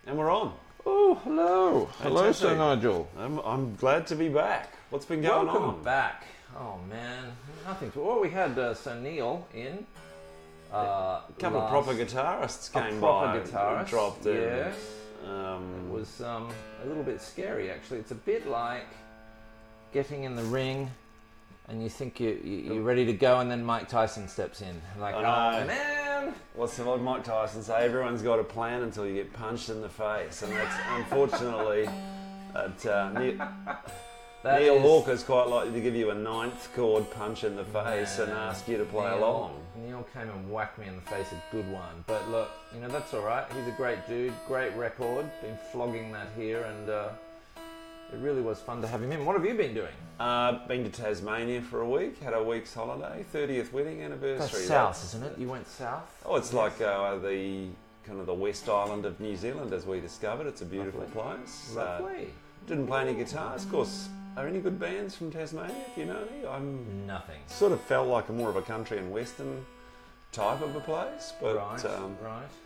And we're on. Oh, hello. Hello, Fantastic. Sir Nigel. I'm glad to be back. What's been going Welcome on? back. Oh, man. Nothing to... Well, we had Sir Neil in. A couple of proper guitarists came proper by. guitarist, Dropped in. yes. It was a little bit scary, actually. It's a bit like getting in the ring and you think you're ready to go, and then Mike Tyson steps in. Like, I know. oh, man. What's like Mike Tyson say? Everyone's got a plan until you get punched in the face, and that's unfortunately Neil Hawker's quite likely to give you a ninth chord punch in the face and ask you to play along. Neil came and whacked me in the face, a good one. But look, that's all right. He's a great dude, great record. Been flogging that here, and it really was fun to have him in. What have you been doing? Been to Tasmania for a week. Had a week's holiday. 30th wedding anniversary. That's south, isn't it? You went south? Oh, it's like the kind of the West Island of New Zealand, as we discovered. It's a beautiful place. Lovely. Didn't play any guitars. Of course, are there any good bands from Tasmania? Do you know any? Nothing. Sort of felt like more of a country and western type of a place, but right.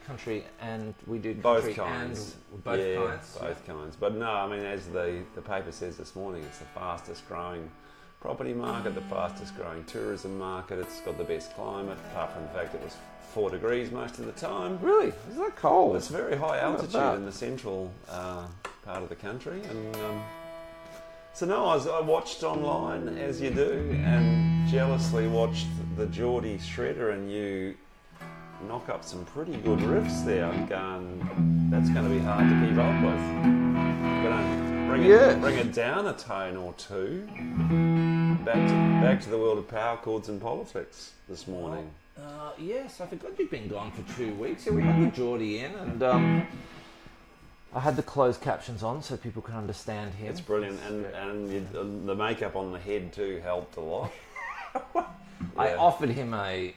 Country, and we do both country kinds. And both kinds. Both kinds. But no, I mean, as the paper says this morning, it's the fastest growing property market, the fastest growing tourism market. It's got the best climate, apart from the fact it was 4 degrees most of the time. Really? Is that cold? Well, it's very high altitude in the central part of the country, and so no, I watched online, as you do, and jealously watched the Geordie Shredder and you knock up some pretty good riffs there. I'm going, that's going to be hard to keep up with. Going to bring it down a tone or two. Back to the world of power chords and politics this morning. Yes, I forgot you'd been gone for 2 weeks. Yeah, we had the Geordie in, and I had the closed captions on so people could understand him. It's brilliant, and the makeup on the head too helped a lot. I offered him a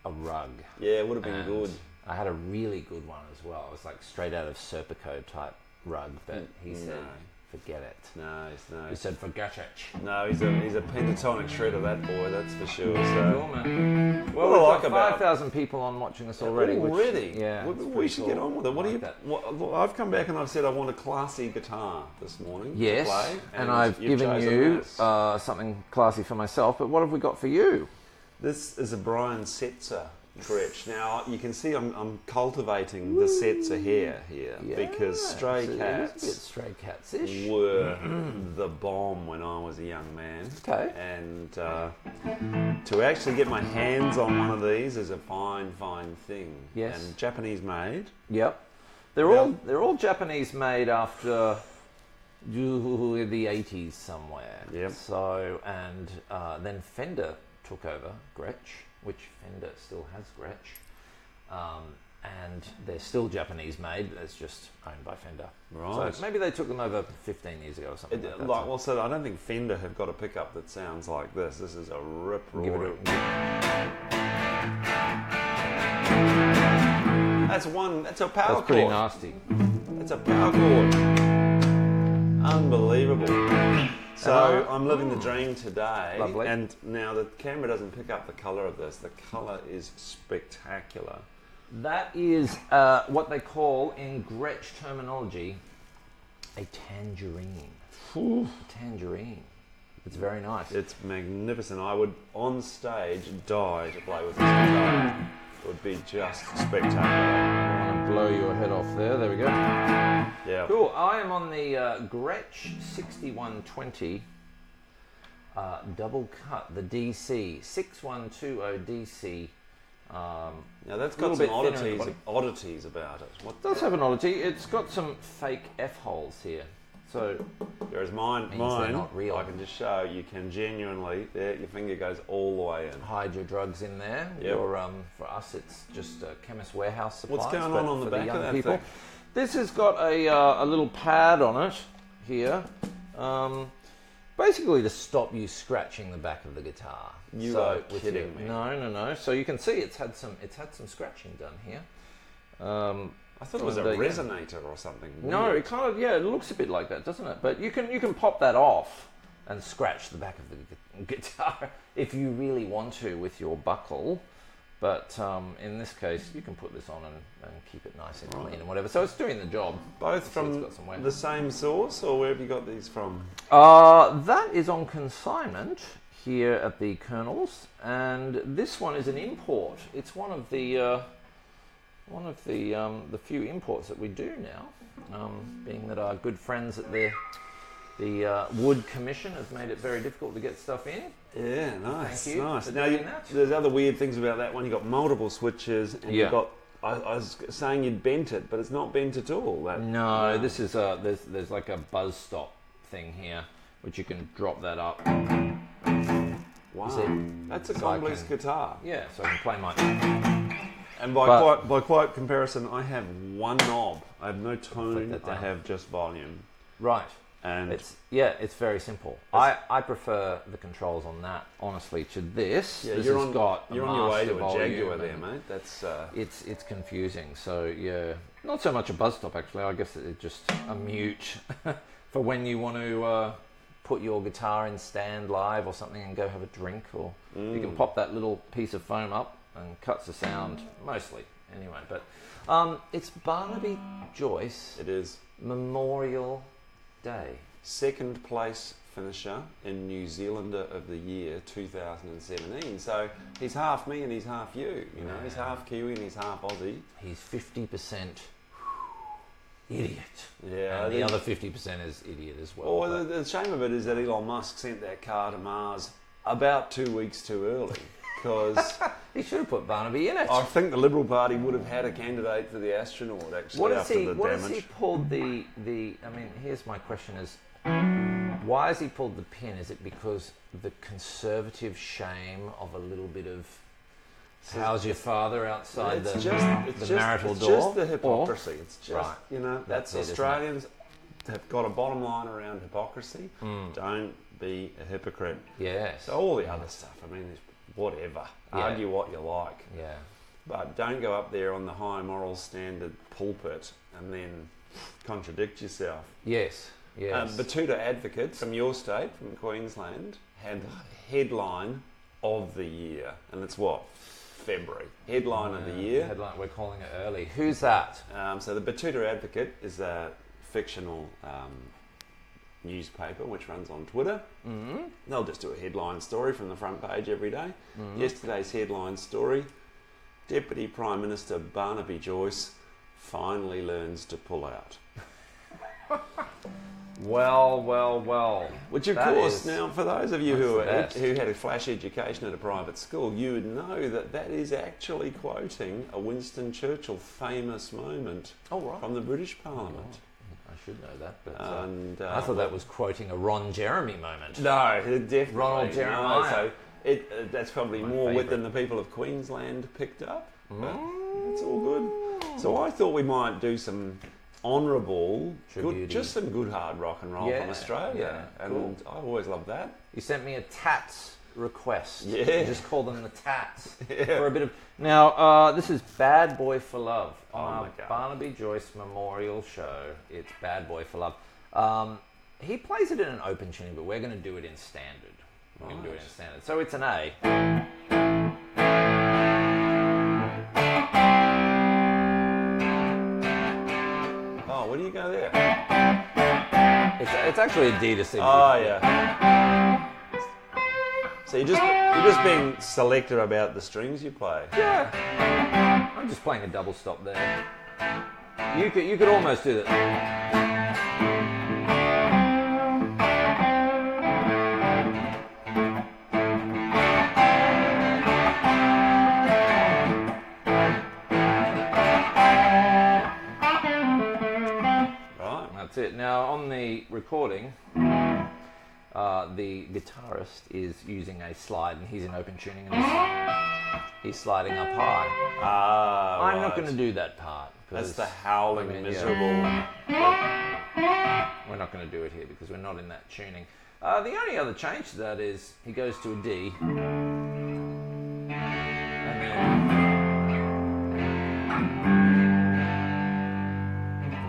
rug. Yeah, it would have been good. I had a really good one as well. It was like straight out of Serpico type rug, but he said, forget it. No. He said, forget it. No, he's a pentatonic shredder, that boy, that's for sure. Cool, man. Well, we've got 5,000 people on watching us already. Yeah. We should get on with it. I've come back and I've said I want a classy guitar this morning to play. And I've given you something classy for myself, but what have we got for you? This is a Brian Setzer Gretsch. Now, you can see I'm cultivating the Setzer hair here because Stray Cats were the bomb when I was a young man. Okay. And to actually get my hands on one of these is a fine thing. Yes. And Japanese made. Yep. They're all Japanese made after the 80s somewhere. Yep. So, and then Fender took over Gretsch, which Fender still has Gretch, and they're still Japanese made, but it's just owned by Fender. Right. So maybe they took them over 15 years ago or something like that. So I don't think Fender have got a pickup that sounds like this. This is a rip-roaring. That's a power chord. That's pretty nasty. That's a power chord. Unbelievable. So I'm living the dream today. Lovely. And now the camera doesn't pick up the colour of this. The colour is spectacular. That is what they call, in Gretsch terminology, a tangerine. Ooh. A tangerine. It's very nice. It's magnificent. I would, on stage, die to play with this guitar. It would be just spectacular. I want to blow your head off there. There we go. Yeah. Cool. I am on the Gretsch 6120 double cut, the DC 6120 DC. Now that's got some oddities about it. It does have an oddity. It's got some fake F holes here. So whereas mine, they're not real. I can just show you can genuinely. There, your finger goes all the way in. Hide your drugs in there. Yep. Or for us, it's just Chemist Warehouse supplies. What's going on the back of that thing? This has got a little pad on it here, basically to stop you scratching the back of the guitar. You are kidding me. No. So you can see it's had some scratching done here. I thought it was a resonator or something. No, it kind of it looks a bit like that, doesn't it? But you can pop that off and scratch the back of the guitar if you really want to with your buckle. But in this case, you can put this on and keep it nice and clean and whatever. So it's doing the job. Both from the same source, or where have you got these from? That is on consignment here at the Colonel's, and this one is an import. It's one of the few imports that we do now, being that our good friends at the Wood Commission have made it very difficult to get stuff in. Yeah, nice, Thank you nice. for Now, doing that. there's other weird things about that one. You've got multiple switches, and you've got. I was saying you'd bent it, but it's not bent at all. This is there's like a buzz stop thing here, which you can drop that up. Wow, that's a complex guitar. Yeah, so I can play my. And by quite comparison, I have one knob. I have no tone. I have just volume. Right. And it's very simple. I prefer the controls on that, honestly, to this. Yeah, this you're has got you're on your way to a Jaguar there, mate. That's it's confusing. So yeah, not so much a buzz stop actually. I guess it's just a mute for when you want to put your guitar in stand live or something and go have a drink, or you can pop that little piece of foam up and cuts the sound mostly anyway. But it's Barnaby Joyce. It is Memorial Day. Second place finisher in New Zealander of the Year 2017. So he's half me and he's half you. You know, he's half Kiwi and he's half Aussie. He's 50% idiot. Yeah, and the other 50% is idiot as well. Well, the shame of it is that Elon Musk sent that car to Mars about 2 weeks too early. Because he should have put Barnaby in it. I think the Liberal Party would have had a candidate for the astronaut actually after the damage. What has he pulled the? I mean, here's my question: is why has he pulled the pin? Is it because the conservative shame of a little bit of how's your father outside the marital door? It's just the hypocrisy. It's just that's Australians have got a bottom line around hypocrisy. Don't be a hypocrite. Yes. So all the other stuff. I mean. Whatever. Argue what you like. Yeah. But don't go up there on the high moral standard pulpit and then contradict yourself. Yes. Yes. Batuta Advocate from your state, from Queensland, had headline of the year. And it's what? February. Headline of the year. Headline. We're calling it early. Who's that? So the Batuta Advocate is a fictional newspaper which runs on Twitter. They'll just do a headline story from the front page every day. Yesterday's headline story: Deputy Prime Minister Barnaby Joyce finally learns to pull out. Well. Which of course, now for those of you who had a flash education at a private school, you would know that is actually quoting a Winston Churchill famous moment from the British Parliament. I should know that, but I thought that was quoting a Ron Jeremy moment. No, definitely. Ronald Jeremiah. So that's probably more wit than the people of Queensland picked up. But it's all good. So I thought we might do some honourable, just some good hard rock and roll from Australia. Yeah, and I always love that. You sent me a Tats request. Yeah. You just call them the Tats. For a bit of... Now, this is Bad Boy for Love on our Barnaby Joyce Memorial Show. It's Bad Boy for Love. He plays it in an open tuning, but we're going to do it in standard. We're going to do it in standard. So it's an A. Oh, where do you go there? It's actually a D to C. Oh, yeah. So you're just being selective about the strings you play. Yeah. I'm just playing a double stop there. You could almost do that. That's it. Now on the recording, the guitarist is using a slide, and he's in open tuning, and he's sliding up high. I'm not going to do that part. That's the howling, miserable. We're not going to do it here because we're not in that tuning. The only other change to that is he goes to a D, and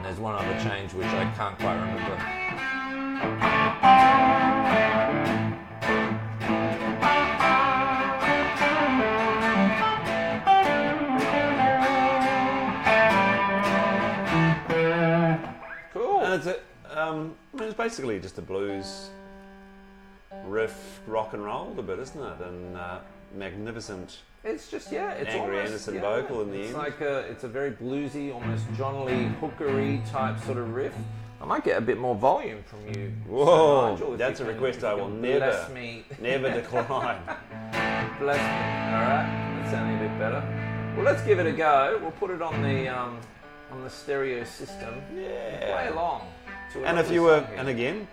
there's one other change which I can't quite remember. And it's basically just a blues riff, rock and roll a bit, isn't it? And magnificent. It's just it's Angry almost, Anderson vocal in the it's end. like it's a very bluesy, almost John Lee Hooker-y type sort of riff. I might get a bit more volume from you. Whoa, Nigel, that's a request I will bless never, me. never decline. Bless me. All right, that's sounding a bit better. Well, let's give it a go. We'll put it on the stereo system. Yeah. Play along. To And if you were, and again,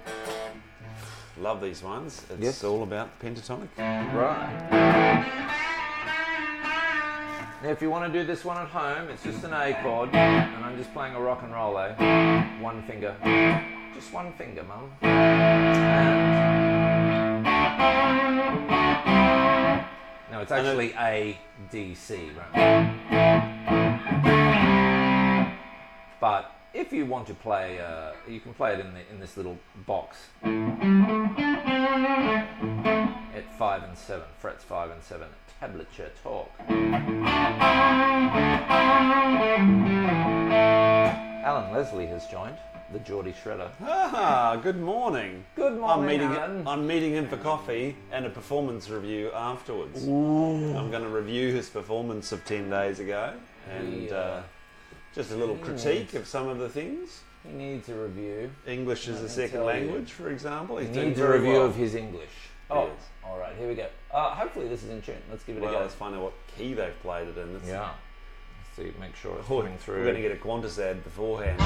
love these ones. It's all about pentatonic. Right. Now, if you want to do this one at home, it's just an A chord, and I'm just playing a rock and roll, one finger. Just one finger, mum. And no, it's actually A, D, C, right? But if you want to play, you can play it in this little box at 5 and 7, frets 5 and 7, tablature talk. Alan Leslie has joined, the Geordie Shredder. Ah, good morning. Good morning, Alan. I'm meeting him for coffee and a performance review afterwards. Ooh. I'm going to review his performance of 10 days ago and just a little critique of some of the things. He needs a review. English as a second language, for example. He needs a review of his English. Oh, yes. All right, here we go. Hopefully this is in tune. Let's give it a go. Let's find out what key they've played it in. Let's see, make sure it's We're coming through. going to get a Qantas ad beforehand.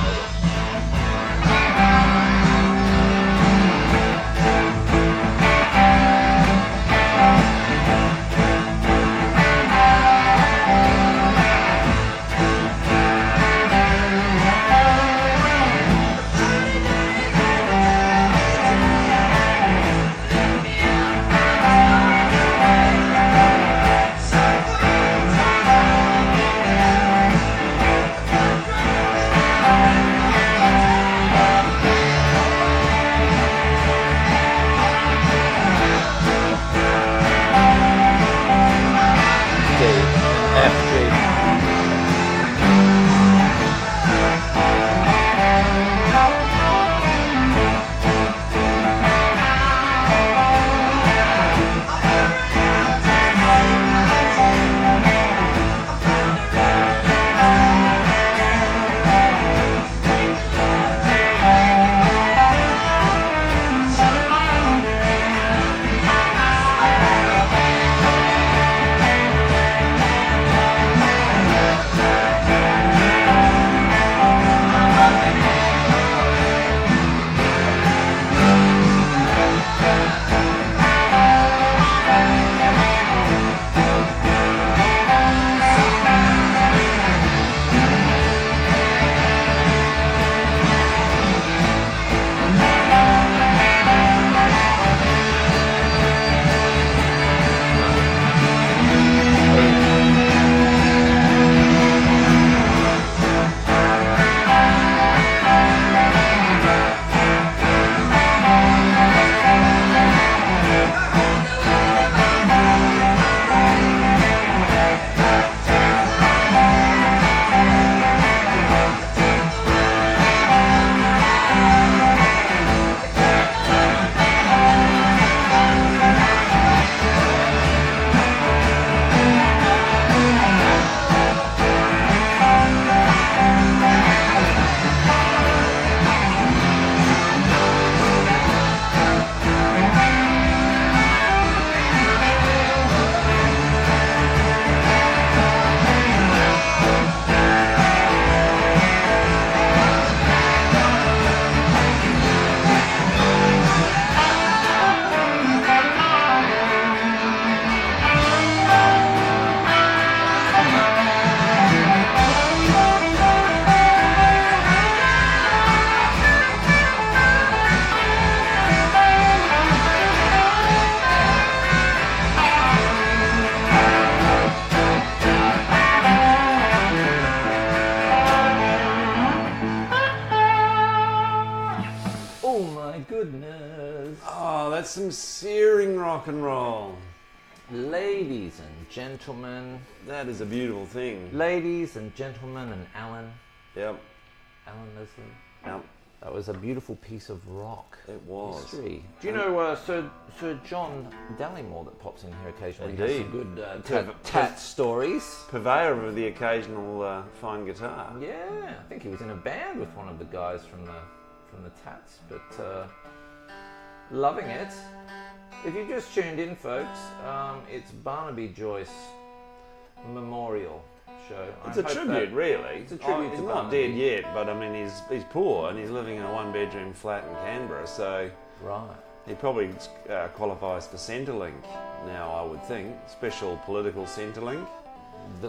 That's some searing rock and roll. Ladies and gentlemen. That is a beautiful thing. Ladies and gentlemen and Alan. Yep. Alan Leslie. Yep. That was a beautiful piece of rock. It was. History. Do you know Sir John Dallymore that pops in here occasionally? Indeed. Has some good tat stories. Purveyor of the occasional fine guitar. Yeah, I think he was in a band with one of the guys from the Tats, but loving it. If you just tuned in, folks, it's Barnaby Joyce Memorial Show. It's a tribute, really. It's a tribute he's to not Barnaby. dead yet, but I mean, he's poor and he's living in a one-bedroom flat in Canberra, so Right. he probably qualifies for Centrelink now, I would think. Special political Centrelink.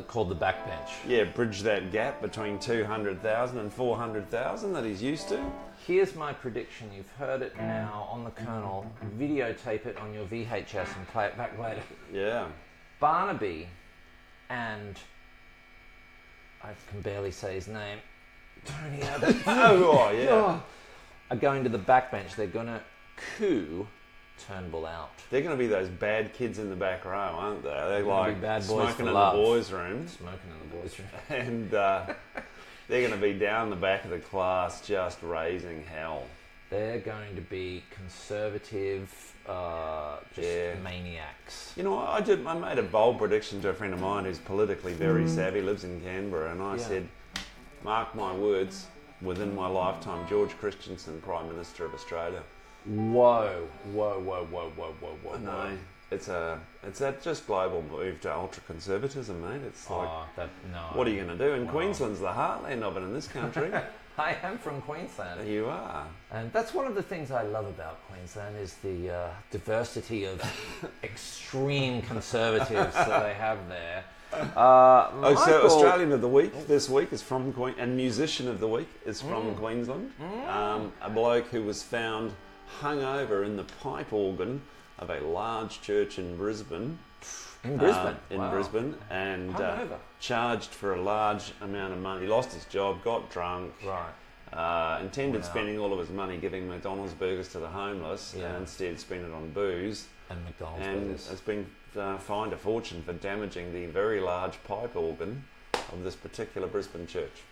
Called the backbench. Yeah, bridge that gap between 200,000 and 400,000 that he's used to. Here's my prediction. You've heard it now on the Colonel. Videotape it on your VHS and play it back later. Yeah. Barnaby and I can barely say his name. Tony Abbott. Oh, yeah. Are going to the backbench. They're going to coup Turnbull out. They're going to be those bad kids in the back row, aren't they? They're gonna like be bad boys smoking for in love. the boys' room. Smoking in the boys' room. And they're going to be down the back of the class just raising hell. They're going to be conservative, maniacs. You know, I made a bold prediction to a friend of mine who's politically very savvy, lives in Canberra, and I said, mark my words, within my lifetime, George Christensen, Prime Minister of Australia. Whoa. No, it's that just global move to ultra-conservatism, mate. It's like, what are you going to do? And Queensland's the heartland of it in this country. I am from Queensland. You are. And that's one of the things I love about Queensland is the diversity of extreme conservatives that they have there. So Australian of the Week this week is from Queensland, and Musician of the Week is from Queensland. A bloke who was found hungover in the pipe organ of a large church in Brisbane. In Brisbane? In Brisbane, and charged for a large amount of money. He lost his job, got drunk. Right. Intended spending all of his money giving McDonald's burgers to the homeless, and instead spent it on booze. And McDonald's and burgers. has been fined a fortune for damaging the very large pipe organ of this particular Brisbane church.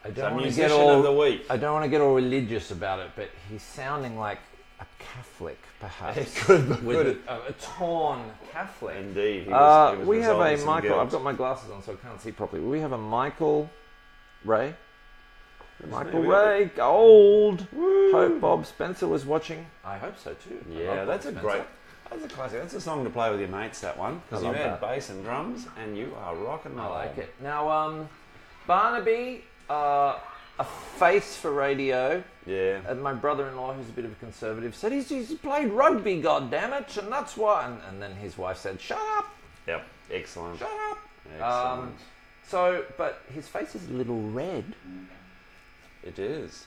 I don't want to Musician get all of the Week. I don't want to get all religious about it, but he's sounding like a Catholic, perhaps. With a torn Catholic. Indeed. He We was have resolving a some Michael. guilt. I've got my glasses on, so I can't see properly. We have a Michael Ray. Michael Ray, gold. Woo. Hope Bob Spencer was watching. I hope so too. I Yeah, love that's Bob a Spencer. great. That's a classic. That's a song to play with your mates. That one, because I you love add that. bass and drums, and you are rock and I roll. like it. Now, Barnaby, a face for radio. Yeah. And my brother-in-law, who's a bit of a conservative, said he's played rugby, goddammit, and that's why. And then his wife said, "Shut up, Yep. Excellent. shut up." Excellent. But his face is a little red. It is.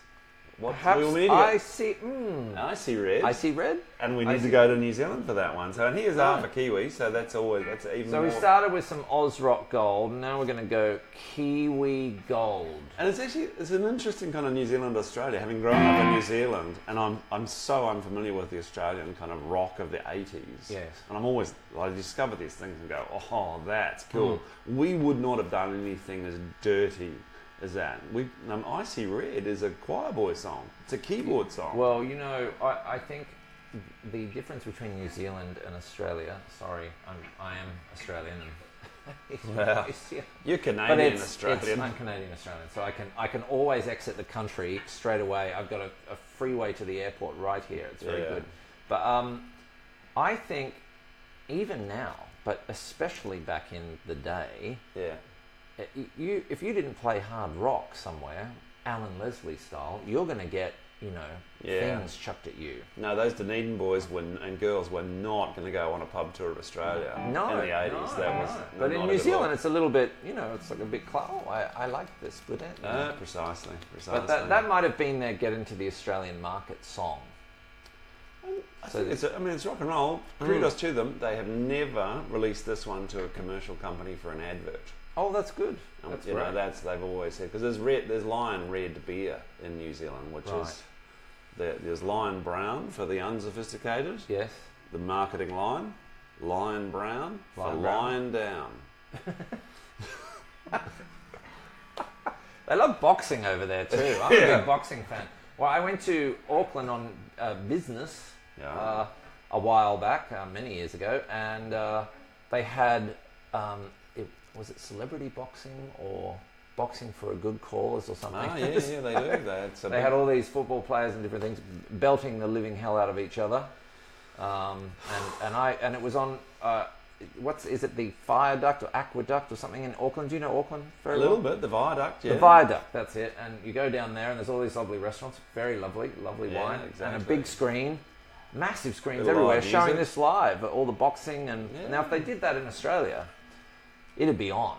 What Perhaps we'll need I to see. I see red. I see red. And we I need to see- go to New Zealand for that one. So, and he is Right. half a Kiwi, so that's even So more. we started with some Oz Rock Gold. Now we're going to go Kiwi Gold. And it's an interesting kind of New Zealand Australia. Having grown up in New Zealand, and I'm so unfamiliar with the Australian kind of rock of the 80s. Yes. And I discover these things and go, oh, that's cool. We would not have done anything as dirty as that. Icy Red is a choir boy song. It's a keyboard song. Well, you know, I think the difference between New Zealand and Australia. Sorry, I am Australian. And Well, you're but Canadian it's Australian. I'm Canadian Australian, so I can always exit the country straight away. I've got a freeway to the airport right here. It's very good. But I think even now, but especially back in the day, if you didn't play hard rock somewhere, Alan Leslie style, you're going to get things chucked at you. No, those Dunedin boys and girls were not going to go on a pub tour of Australia in the 80s. But in New Zealand, it's a little bit, it's like a bit, I like this split end. Precisely. But that might have been their get into the Australian market song. I think it's rock and roll. Kudos to them. They have never released this one to a commercial company for an advert. Oh, that's good. That's great. They've always said, because there's Lion Red beer in New Zealand, which is there's Lion Brown for the unsophisticated. Yes. The marketing line, Lion Brown for Lion Down. They love boxing over there too. I'm a big boxing fan. Well, I went to Auckland on business Yeah. a while back, many years ago, and they had, was it celebrity boxing or boxing for a good cause or something? Ah, yeah, they do. They had all these football players and different things belting the living hell out of each other, and it was on is it the viaduct or aqueduct or something in Auckland? Do you know Auckland very well? A little bit, the viaduct, yeah. The viaduct, that's it. And you go down there and there's all these lovely restaurants, very lovely wine, exactly. and a big screen, massive screens Bit of everywhere live showing music. this live, all the boxing. And now if they did that in Australia, it'd be on.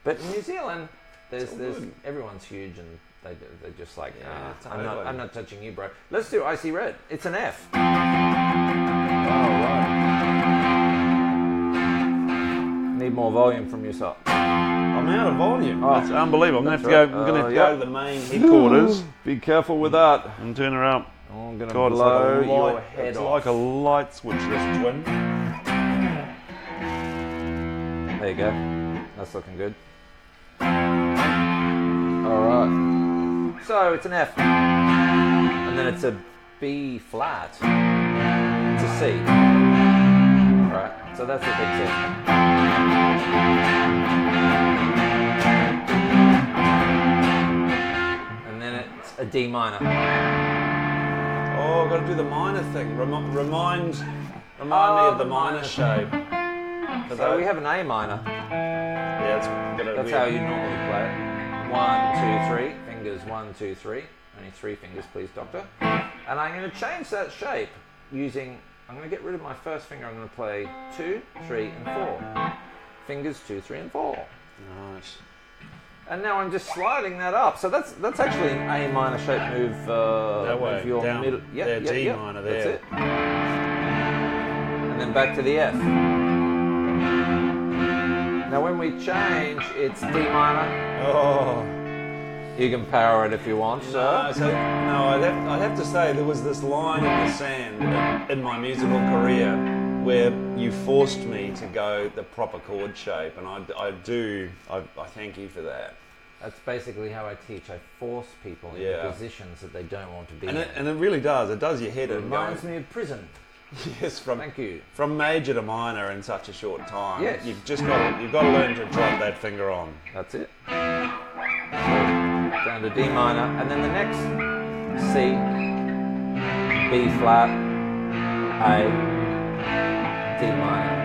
But in New Zealand, there's everyone's huge and they're just like, totally. I'm not touching you, bro. Let's do Icy Red. It's an F. Oh, right. Need more volume from yourself. I'm out of volume. Oh. That's unbelievable. I'm going to That's have to right. go. I'm going to go to the main headquarters Be careful with that. and turn her up. I'm going to God, blow it's like a your light, head it's off. like a light switch, this twin. There you go. That's looking good. Alright. So it's an F. And then it's a B flat. It's a C. Alright. So that's a big C. And then it's a D minor. Oh, I've got to do the minor thing. Remind me of the minor shape. So we have an A minor. Yeah, That's how you normally play it. 1, 2, 3. Fingers 1, 2, 3. Only 3 fingers, please, doctor. And I'm going to change that shape using. I'm going to get rid of my first finger. I'm going to play 2, 3, and 4. Fingers 2, 3, and 4. Nice. And now I'm just sliding that up. So that's actually an A minor shape move. That way, with your down middle. there, D minor there. That's it. And then back to the F. Now when we change, it's D minor. Oh. You can power it if you want, sir. I'd have to say there was this line in the sand in my musical career where you forced me to go the proper chord shape, and I thank you for that. That's basically how I teach. I force people into positions that they don't want to be in. And it really does. It does your head It in. reminds me of prison. Yes, Thank you. From major to minor in such a short time. Yes. You've got to learn to drop that finger on. That's it. So, down to D minor, and then the next C, B flat, A, D minor.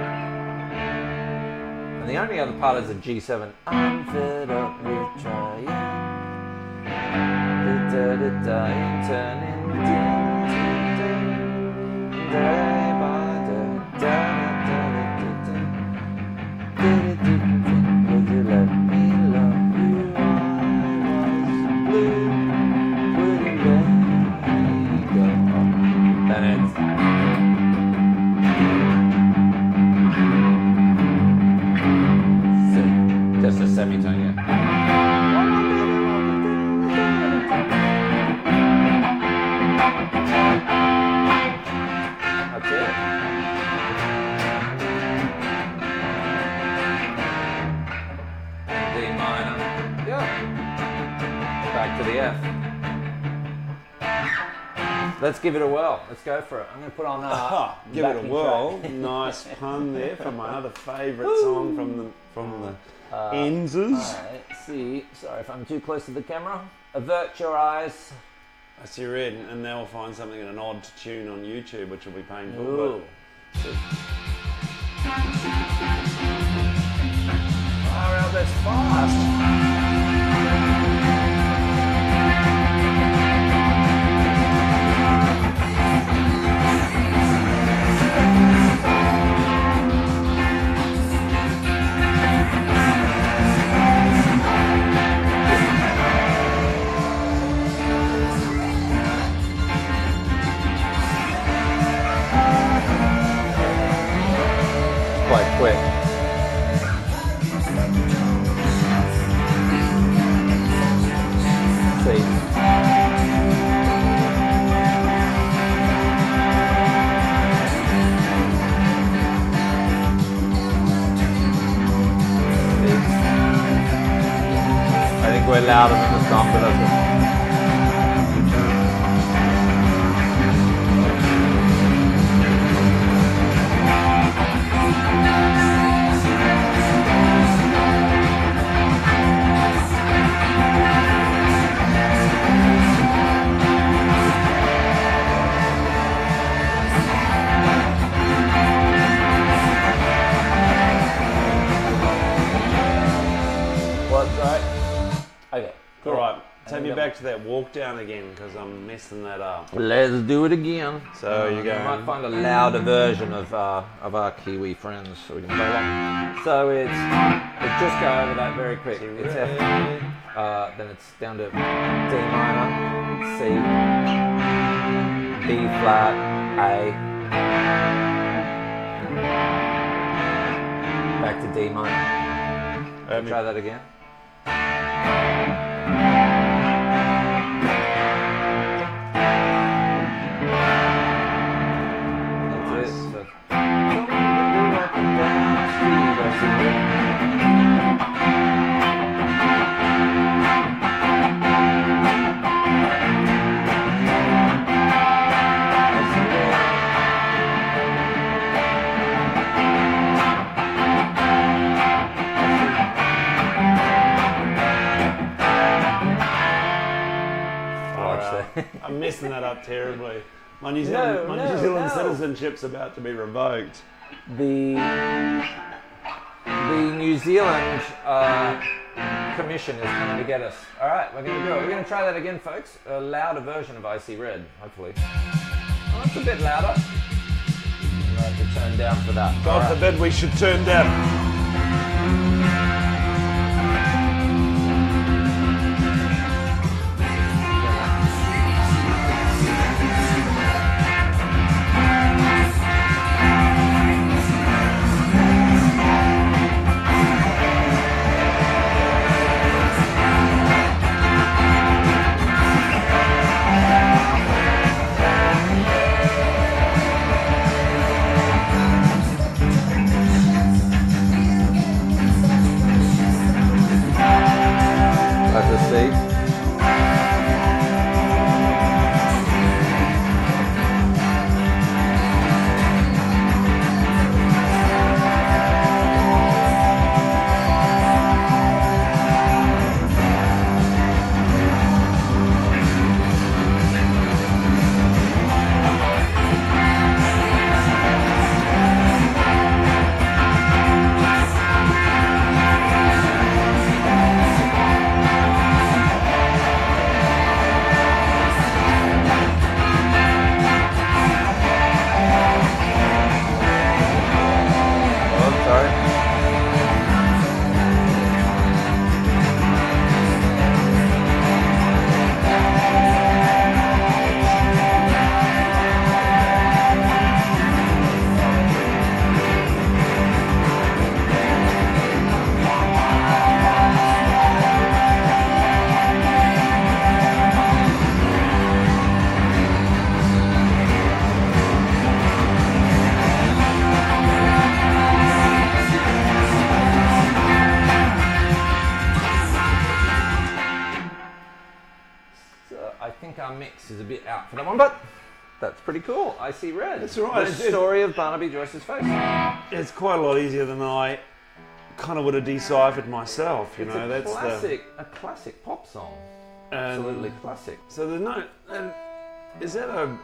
And the only other part is a G7. I'm fed up with trying. Turning day by day. Would you let me love you? I was blue. Would you let me go? Then it's just a semitone, yeah. That's it. And D minor. Yeah. Back to the F. Let's give it a whirl. Let's go for it. I'm going to put on Give it a backing whirl. track. Nice pun there from my other favourite song from the Enzes. Alright, see. Sorry if I'm too close to the camera. Avert your eyes. I see red, and now we'll find something in an odd tune on YouTube, which will be painful. Ooh. Far out, that's fast. Quite quick. See. I think we're louder than the song, but that's it. back to that walk down again because I'm messing that up. Let's do it again. So you go. I might find a louder version of our Kiwi friends so we can play along. So it's just go over that very quick. It's F. Then it's down to D minor, C, B flat, A. Back to D minor. Try that again. That's it. So, I'm messing that up terribly. My New Zealand citizenship's about to be revoked. The New Zealand Commission is coming to get us. All right, we're going to do it. We're going to try that again, folks. A louder version of Icy Red, hopefully. Oh, it's a bit louder. We'll have to turn down for that. God forbid we should turn down. Mix is a bit out for that one, but that's pretty cool. I see red. That's right. The story of Barnaby Joyce's face. It's quite a lot easier than I kind of would have deciphered myself. You know, that's a classic pop song. Absolutely classic. So there's no. Is there a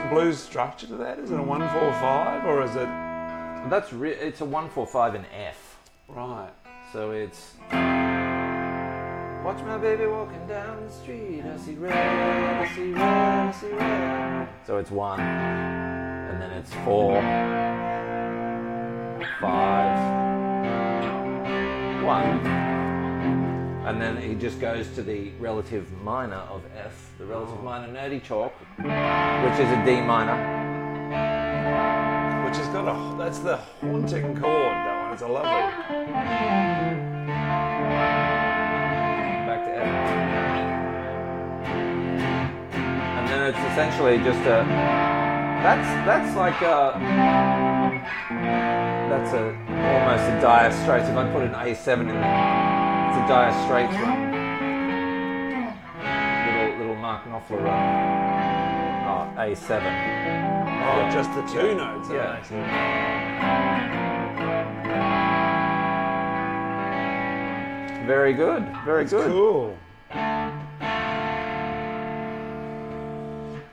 blues structure to that? Is it a 1-4-5 or is it? It's a 1-4-5 in F. Right. So it's. Watch my baby walking down the street. I see red, I see red, I see red. So it's 1, and then it's 4, 5, 1. And then he just goes to the relative minor of F, the relative minor nerdy chalk, which is a D minor. Which has got that's the haunting chord, that one. It's a lovely. It's essentially just that's almost a dire straits. If I put an A7 in there, it's a dire straits run. Little Mark Knopfler run. A7. Oh, just the two notes. Yeah. Very good. Very good. Cool.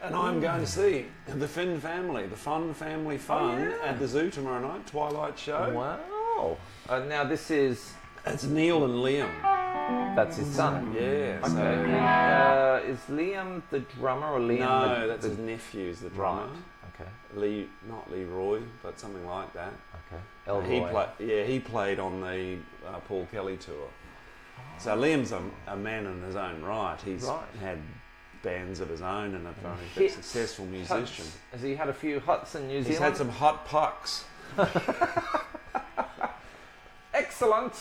And I'm going to see the Finn family, the Fun Family Fun at the Zoo tomorrow night, Twilight Show. Wow. Now this is... It's Neil and Liam. That's his son. Yeah. Okay. So, Is Liam the drummer or Liam? no, that's his nephew's the drummer. Right. Okay. Not Leroy, but something like that. Okay. Elroy. He played on the Paul Kelly tour. So Liam's a man in his own right. He's had bands of his own and a very successful musician. Has he had a few huts in New Zealand? He's had some hot pucks. Excellent.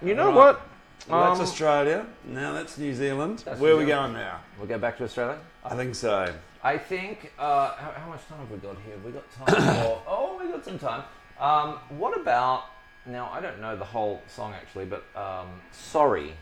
You know what? Well, that's Australia. Now that's New Zealand. Where are we going now? We'll go back to Australia? I think so. I think, how much time have we got here? We got time for, we got some time. What about, now I don't know the whole song actually, but Sorry,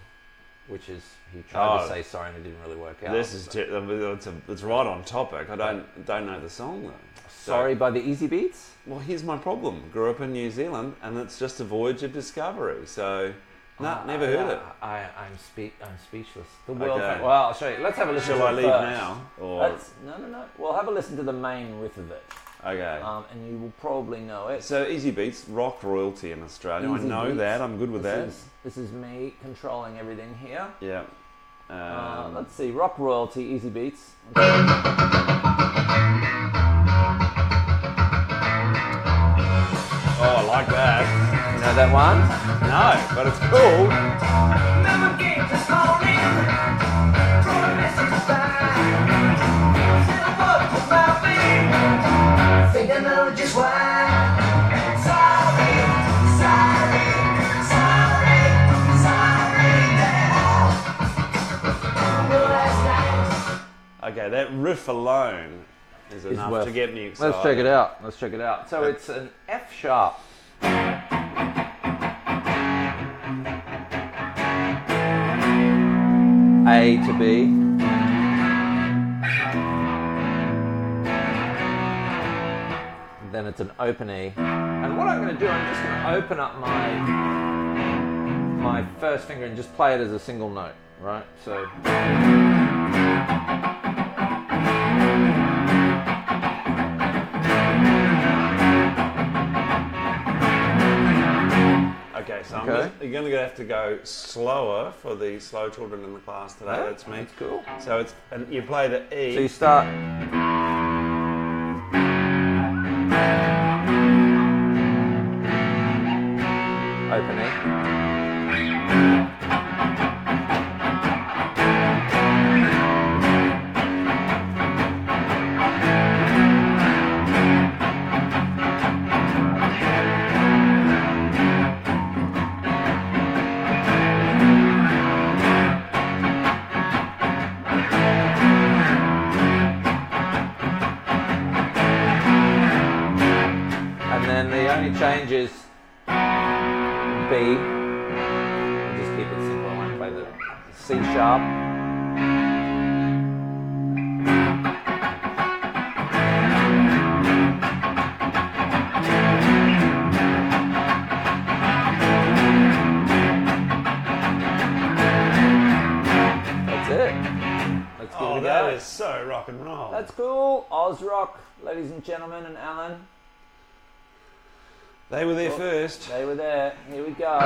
which is, he tried to say sorry and it didn't really work out. This is, it's right on topic. I don't know the song though. Sorry by the Easy Beats? Well, here's my problem. Grew up in New Zealand and it's just a voyage of discovery, so... No, never heard it. I'm speechless. The world. Okay. Well, I'll show you. Let's have a listen. Shall to I it leave first. now? Or? No. We'll have a listen to the main riff of it. Okay. And you will probably know it. So Easy Beats, rock royalty in Australia. Easy I know Beats. that. I'm good with that. This is me controlling everything here. Yeah. Let's see. Rock royalty, Easy Beats. Oh, I like that. You know that one? No, but it's cool. Think I know just why. Okay, that riff alone is enough to get me excited. Let's check it out. So it's an F sharp. A to B. Then it's an open E. And what I'm going to do, I'm just going to open up my first finger and just play it as a single note, right? So. Okay, so you're going to have to go slower for the slow children in the class today. Oh, that's me. That's cool. So and you play the E. So you start. Open E. Change is B. Just keep it simple. I won't play the C sharp. That's it. Let's give it a go. That is so rock and roll. That's cool. Oz Rock, ladies and gentlemen, and Alan. They were there first. They were there. Here we go.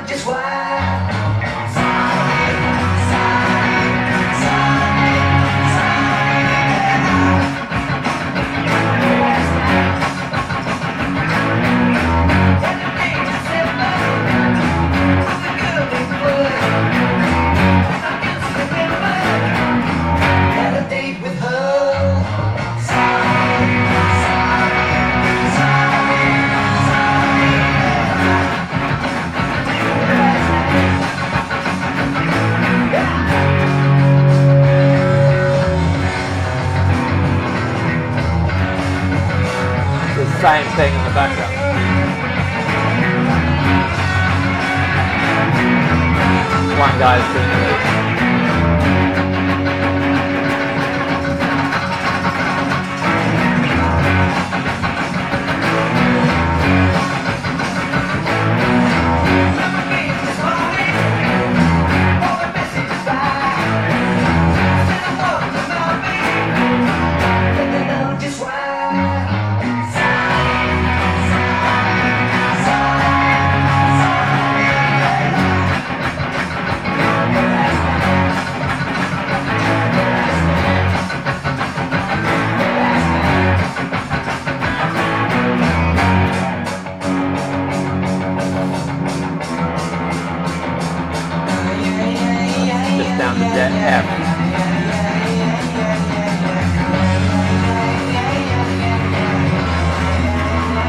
Just why. Same thing in the background. One guy's doing it.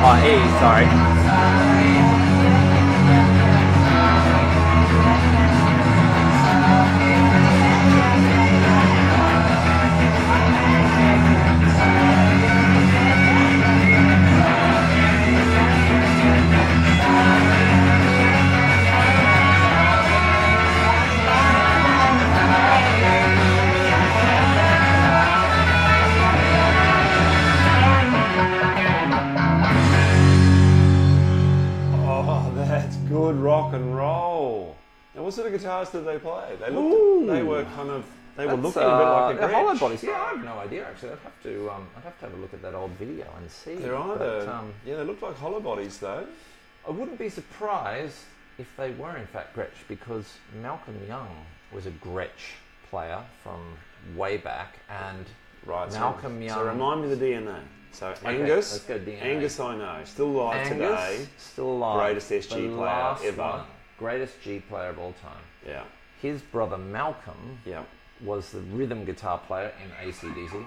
Oh, E, sorry. Oh, that's good rock and roll. Now, what sort of guitars did they play? They looked. They were kind of. They were looking a bit like a they're hollow Gretsch. bodies. Yeah, I have no idea actually. I'd have to have a look at that old video and see. They're either. Yeah, they look like hollow bodies though. I wouldn't be surprised if they were in fact Gretsch, because Malcolm Young was a Gretsch player from way back, and Right. Malcolm so, Young. So remind me the DNA. So Okay, Angus. let's go DNA. Angus, I know, still alive Angus, today. still alive. Greatest SG The player last ever. one. Greatest G player of all time. Yeah. His brother Malcolm Yeah. was the rhythm guitar player in AC/DC.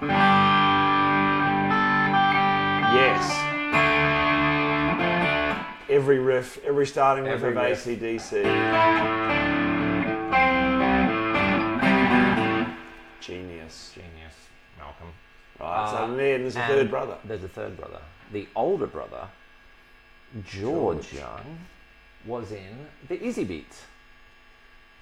Yes. Every riff, every starting riff Every of riff. AC/DC. Genius. Genius, Malcolm. Right, so then there's a And third brother. There's a third brother. The older brother, George Young, was in the Easy Beats.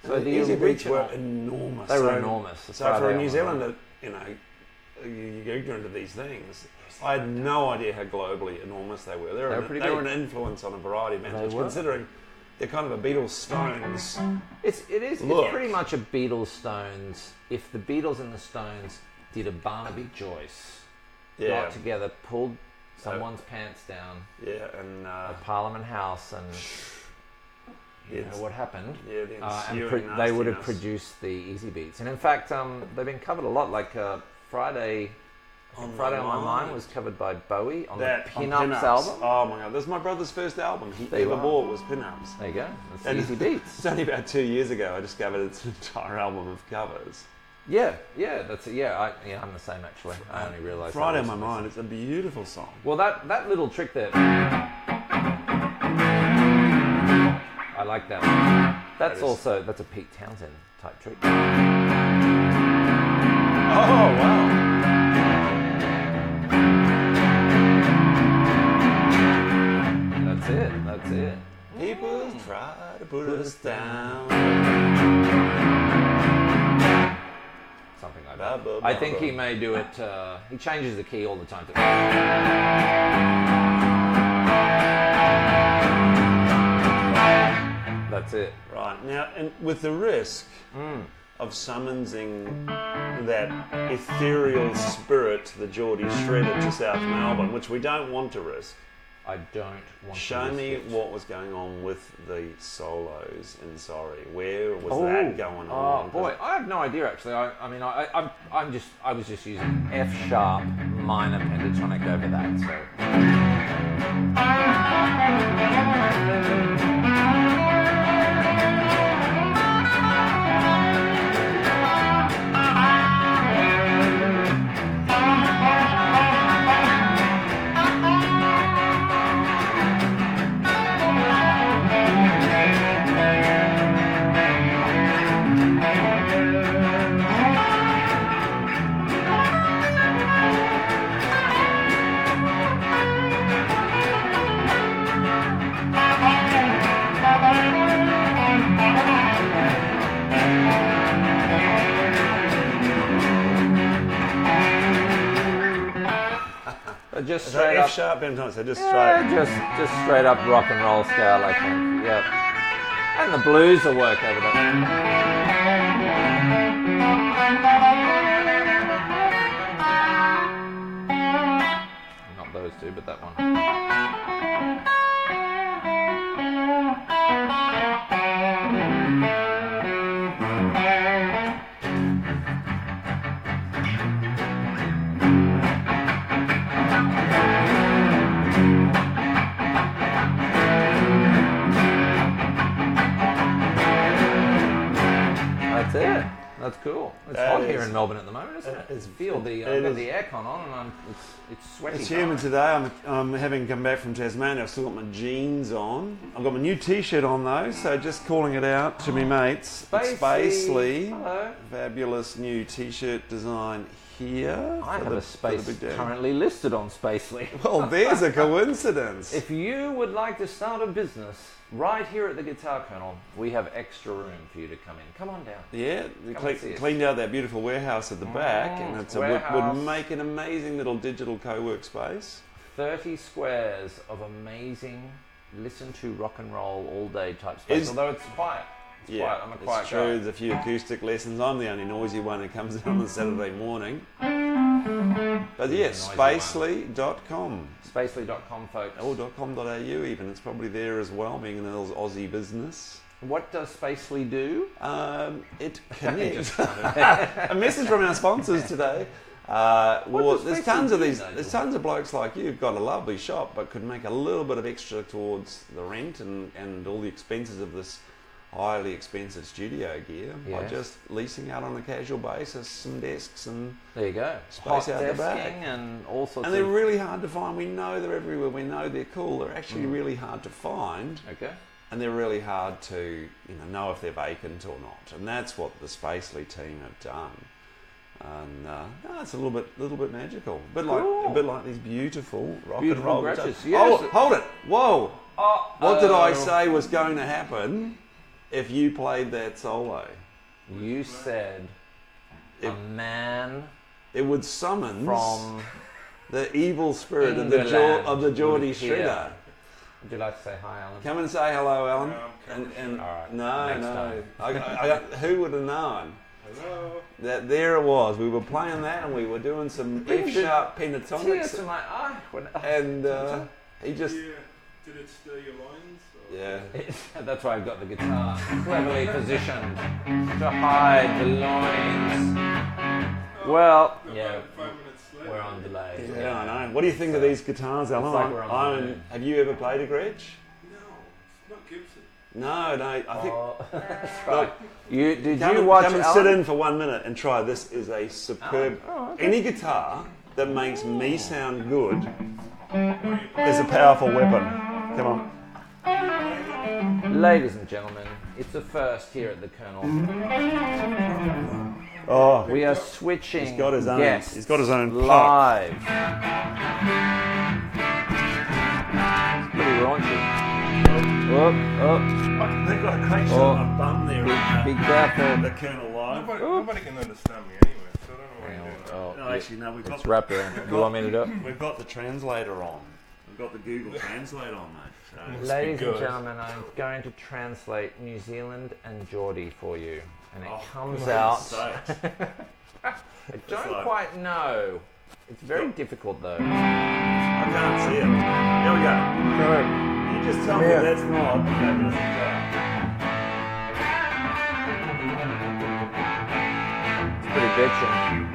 So the Easy Beats original- were enormous. They were enormous. So for a New Zealander, you're ignorant of these things. I had no idea how globally enormous they were. They were pretty they were big. an influence on a variety of bands, They were. considering they're kind of a Beatles Stones. It is. Look. It's pretty much a Beatles Stones. If the Beatles and the Stones did a Barnaby Joyce, Yeah, got together, pulled someone's pants down yeah, and at Parliament House, and you Yes. know what happened. yeah, the And ensuing they would have nastiness. produced the Easy Beats, and in fact, they've been covered a lot. Like Friday, I think On Friday My on My Mind Mind. was covered by Bowie on That the on Pinups album. Oh my god, that's my brother's first album he There you ever are. bought was Pinups. There you go. That's And Easy Beats. It's only about 2 years ago I discovered it's an entire album of covers. Yeah, that's it. Yeah, I'm the same actually. I only realised. Friday that on My recently. Mind, it's a beautiful song. Well, that little trick there. I like that. That's a Pete Townsend type trick. Oh wow. That's it. People try to put us down. Something like Ba, that. ba, I ba, think ba. he may do it. He changes the key all the time. That's it. Right, now, and with the risk of summoning that ethereal spirit, the Geordie Shredder to South Melbourne, which we don't want to risk, I don't want show to me risk it. what was going on with the solos in Sorry. Where was that going on? Oh boy, I have no idea actually. I was just using F sharp minor pentatonic over that. So just So straight F up. sharp pentatonic, so just Yeah, straight. just straight up rock and roll scale, I think. Yep. And the blues will work over that. Not those two, but that one. That's it. That's cool. It's That hot here is- in Melbourne at the moment, isn't it? it's- Feel the it I've got is. the aircon on and it's sweaty. It's humid today. I'm having come back from Tasmania. I've still got my jeans on. I've got my new T-shirt on though, so just calling it out to me mates. Spacely. Hello. Fabulous new T-shirt design here. I for have a for the space big day. currently listed on Spacely. Well, there's a coincidence. If you would like to start a business right here at the Guitar Kernel, we have extra room for you to come in. Come on down. Yeah, they Come and see us. cleaned out that beautiful warehouse at the back, and it's warehouse. would make an amazing little digital co-work space. 30 squares of amazing listen to rock and roll all day type space. Although it's quiet. It's quiet. I'm a quiet it's true. guy. There's a few acoustic lessons. I'm the only noisy one who comes in on a Saturday morning. But yeah, spacely.com. Spacely.com, folks. Or .com.au even. It's probably there as well, being an Aussie business. What does Spacely do? It connects. A message from our sponsors today. Well, does there's Spacely tons of do, these. Nigel? There's tons of blokes like you who've got a lovely shop, but could make a little bit of extra towards the rent and all the expenses of this highly expensive studio gear by Yes. just leasing out on a casual basis some desks and There you go. Space Hot out the desking back. and all sorts and they're of... really hard to find. We know they're everywhere. We know they're cool. They're actually really hard to find. Okay. And they're really hard to know if they're vacant or not, and that's what the Spacely team have done. And no, it's a little bit magical, Cool. a bit like these beautiful rock Beautiful and roll grudges, guitars. yes. Hold it! Whoa! What did I Uh-oh. say was going to happen if you played that solo? You said a man It would summon from... the evil spirit of the England Geordie would appear. Shredder. Would you like to say hi, Alan? Come and say hello, Alan. And All right, no, next no. time. I got, who would have known? Hello. That there it was. We were playing that and we were doing some F sharp Tears pentatonics, to my eye. and he just Did it stir your loins? Or? yeah. That's why I've got the guitar cleverly positioned to hide the loins. Well, About yeah, 5 minutes later. we're on delay. Yeah, I know. What do you think of these guitars, Alan? like we're on the moon. Have you ever played a Gretsch? No, it's not Gibson. No. I think. Oh, that's right. Did Come you and, watch come and Alan? sit in for 1 minute and try. This is a superb. Oh, okay. Any guitar that makes me sound good is a powerful weapon. Come on. Ladies and gentlemen, it's a first here at the Colonel. Oh, We are switching he's got his own. guests He's got his own puck. live. It's pretty raunchy. Oh, They've got a great shot of my bum there. be careful. The Colonel live. Nobody can understand me anyway, so I don't know what you're doing. Oh, No, actually, no. We've got it's wrapped around. Do you want me to do it? We've got the translator on. We've got the Google Translate on, mate. So. Ladies and good. gentlemen, I'm going to translate New Zealand and Geordie for you. And it Oh, comes for out... God's sake. I don't like- quite know. It's very difficult though. I can't see it. Here we go. You just tell me that's not a fabulous guitar. It's pretty bitchin'.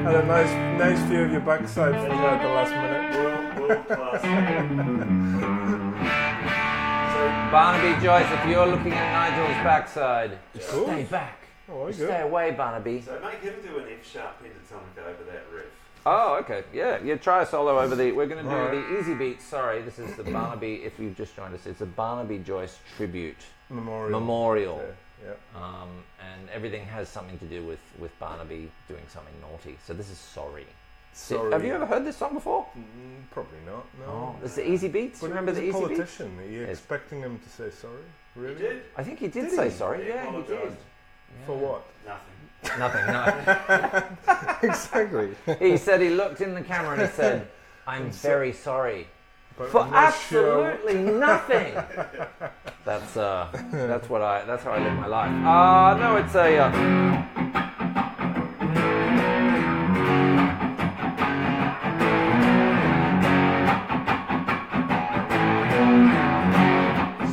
Had a nice view of your backside at the last minute. World class. Barnaby, Joyce, if you're looking at Nigel's backside, stay back. Oh, very Stay good. away, Barnaby. So make him do an F sharp pentatonic over that riff. Oh, okay. Yeah, try a solo over the... We're going to do the Easy Beat. Sorry, this is the Barnaby, if you've just joined us, it's a Barnaby Joyce tribute. Memorial. Yeah. And everything has something to do with Barnaby doing something naughty. So this is Sorry. Sorry. Have you ever heard this song before? Probably not. No. Oh, this is the Easy Beats. But Remember the he's a Easy Beats? politician. Are you Yes. expecting him to say sorry? Really? He did? I think he did Did say he? sorry. He Yeah, he did. apologised. For what? Nothing. Nothing, no. Exactly. He said he looked in the camera and he said, I'm very sorry. But For I'm not sure. absolutely nothing. That's how I live my life. No, it's a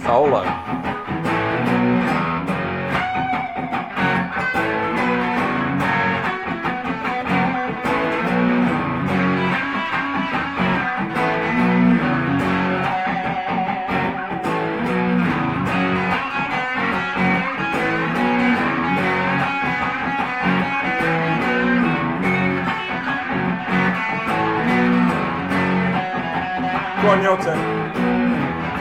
solo. Shoutin.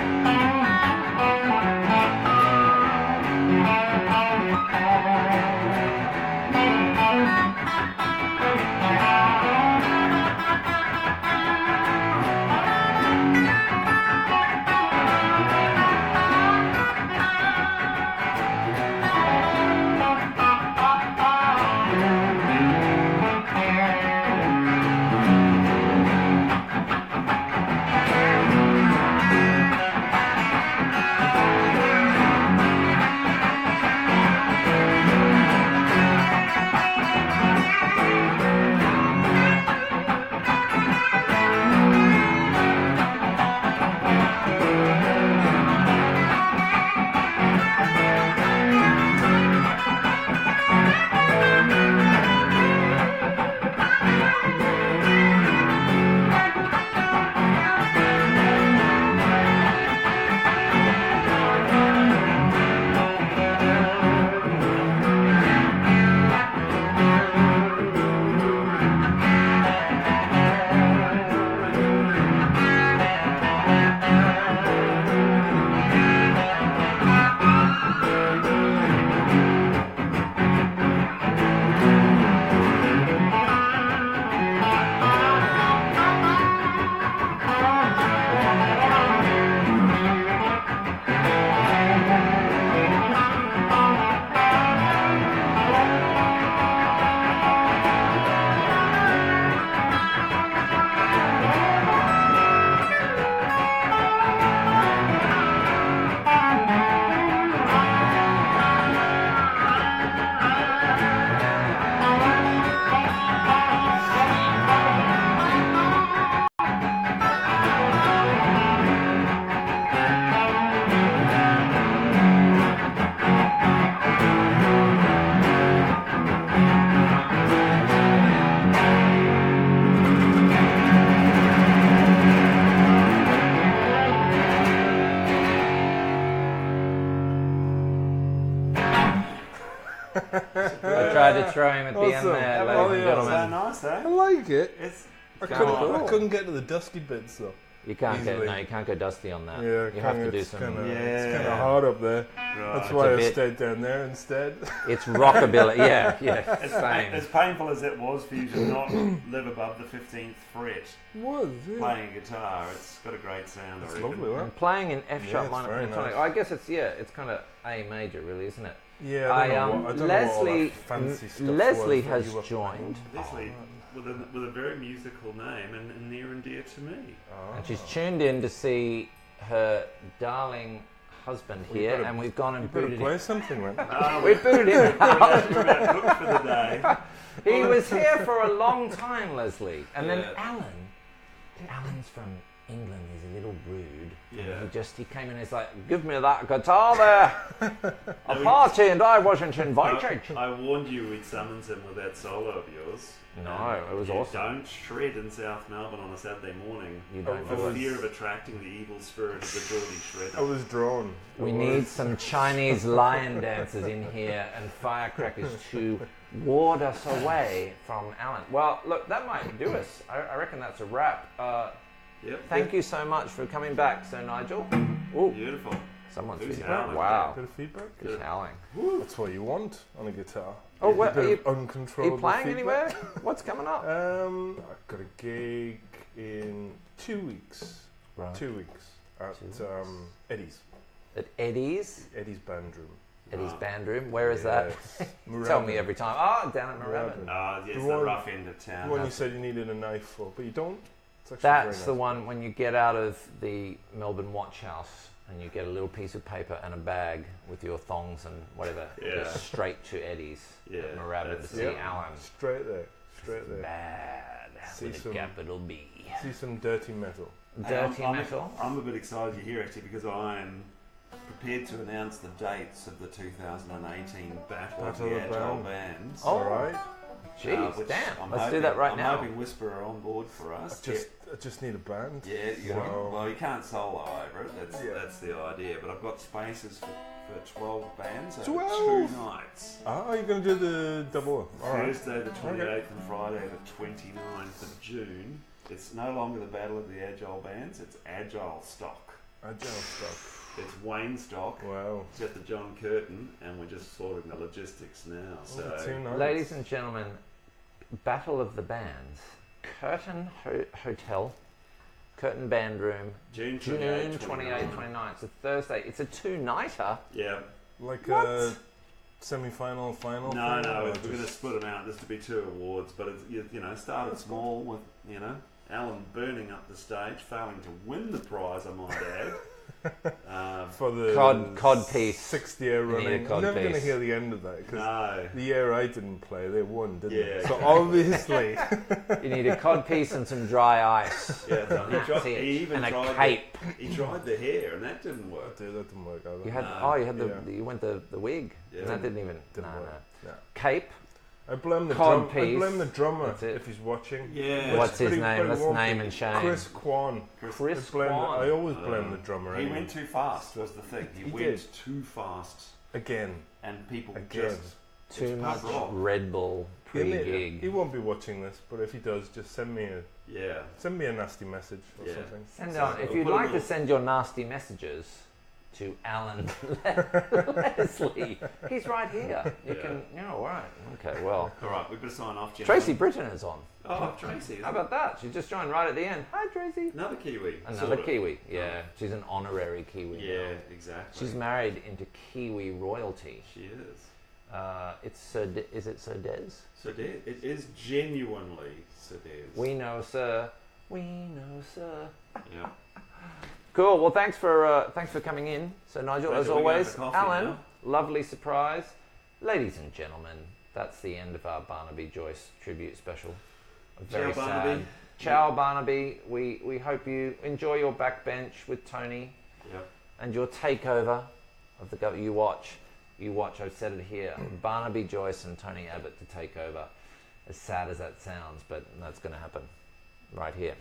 I tried to throw him at the end Awesome. there, Oh, ladies and yeah. So gentlemen. nice, I eh? like it. It's I Cool. couldn't get to the dusky bits though. You can't Easily. you can't go dusty on that. Yeah, you have to do some. It's kind Yeah. of hard up there. right. That's It's why a I bit- stayed down there instead. It's rockabilly. Yeah, As same. painful as it was for you to not live above the 15th fret Was yeah. playing a guitar, it's got a great sound. I It's reckon. lovely, right? And playing in F Yeah, sharp it's minor very pentatonic. nice. I guess it's kind of A major, really, isn't it? Yeah, I don't know what all Leslie that fancy stuff Leslie was that has you were joined, Leslie, with a very musical name and near and dear to me. Oh. and she's tuned in to see her darling husband We here, better- and we've gone You and better booted play him. something, man. We've booted him out. We're about booked for the day. He was here for a long time, Leslie, and then Yeah. Alan's from England. He's a little rude. Yeah. And he came in and he's like, "Give me that guitar there. A party, and I wasn't invited." I warned you we'd summons him with that solo of yours. No, it was you awesome. Don't shred in South Melbourne on a Saturday morning. You don't For do it. fear of attracting the evil spirit of the Geordie shredder. I was drawn. We need some Chinese lion dancers in here and firecrackers to ward us away from Alan. Well, look, that might do us. I reckon that's a wrap. Yep. Thank you so much for coming back, Sir Nigel. Oh, Beautiful. someone's Who's feedback. howling? Wow, Bit of feedback. who's howling? That's what you want on a guitar. Oh, A what, bit are you, of are you uncontrollable playing feedback. anywhere? What's coming up? I've got a gig in 2 weeks. Right. 2 weeks at 2 weeks. Eddie's. At Eddie's? Eddie's band room. Eddie's band room. Where is that? Yes. Tell me Moorabbin. every time. Oh, down at Moorabbin. Moorabbin. Yes, The the one- rough end of town. The one you said you needed a knife for, but you don't. It's actually That's very the nice. one when you get out of the Melbourne Watch House and you get a little piece of paper and a bag with your thongs and whatever. Yeah. Go straight to Eddie's Yeah, at Moorabbin to that's see it. Alan. Straight there. Straight there. Bad See with a some- capital B. See some dirty metal. Dirty I'm metal. I'm a bit excited you're here actually because I am prepared to announce the dates of the 2018 Battle of Battle the of Agile Band. Bands. Oh, Alright. Jeez, which damn. I'm Let's do hoping- that right I'm now. hoping Whisper are on board for us. I just need a band. Yeah, So- well, you can't solo over it. Yeah. That's the idea. But I've got spaces for 12 bands over 12? 2 nights. Ah, you're going to do the double. Alright. Thursday the 28th and Friday the 29th of June. It's no longer the battle of the agile bands, it's agile stock. Agile stock. It's Wayne stock. Wow. It's got the John Curtin, and we're just sorting the logistics now. So, Two nights. Ladies and gentlemen, Battle of the Bands, Curtin Hotel, Curtin Band Room, June June 28th, 28th, 29th. It's a Thursday. It's a two-nighter. Yeah. Like What? a semi-final, final. No, thing, no, or we're going to just- split them out. There's to be 2 awards, but it's, you know, started small with, you know, Alan burning up the stage, failing to win the prize, I might add. for the Cod piece. 6th year You need a running. cod I'm never going to piece. hear the end of that because No. the year I didn't play, they won, didn't they? Yeah. So obviously, You need a cod piece and some dry ice. Yeah, That's it. he even And a tried cape. He tried the hair, and that didn't work. dude, that didn't work either. You had No. you had the Yeah. you went the wig. Yeah. And that didn't even Didn't no, work. no. No. Cape. I blame the Cod drum. I piece. blame the drummer That's it. if he's watching. Yeah. What's his But he name? Let's won't name be. and shame. Chris Kwan. Chris I Kwan. always blame the drummer. He anyway. went too fast, was the thing. He He went did. too fast, Again. and people Again. just... Too it's much pub rock. Red Bull He pre-gig. won't be watching this, but if he does, just send me Yeah. a nasty message or Yeah. something. Send So on if we'll you'd put a like to little- send your nasty messages to Alan Leslie. He's right here. You Yeah. can. Yeah, all right. Okay. Well, All right, we better sign off, Jim. Tracy Britton is on. Oh, Tracy. How about that? She just joined right at the end. Hi, Tracy. Another Kiwi. Another sort of. Kiwi. Yeah, she's an honorary Kiwi. Yeah, now. exactly. She's married into Kiwi royalty. She is. It's Sir. Is it Sir Des? So it is genuinely Sir Des. We know, sir. We know, sir. Yeah. Cool. Well, thanks for coming in. So Nigel, Pleasure. as We're going always, for coffee Alan, now. lovely surprise, ladies and gentlemen. That's the end of our Barnaby Joyce tribute special. Very Ciao, sad. Barnaby. Ciao, Barnaby. We hope you enjoy your backbench with Tony Yep. and your takeover of the you watch. I've said it here. Barnaby Joyce and Tony Abbott to take over. As sad as that sounds, but that's going to happen right here.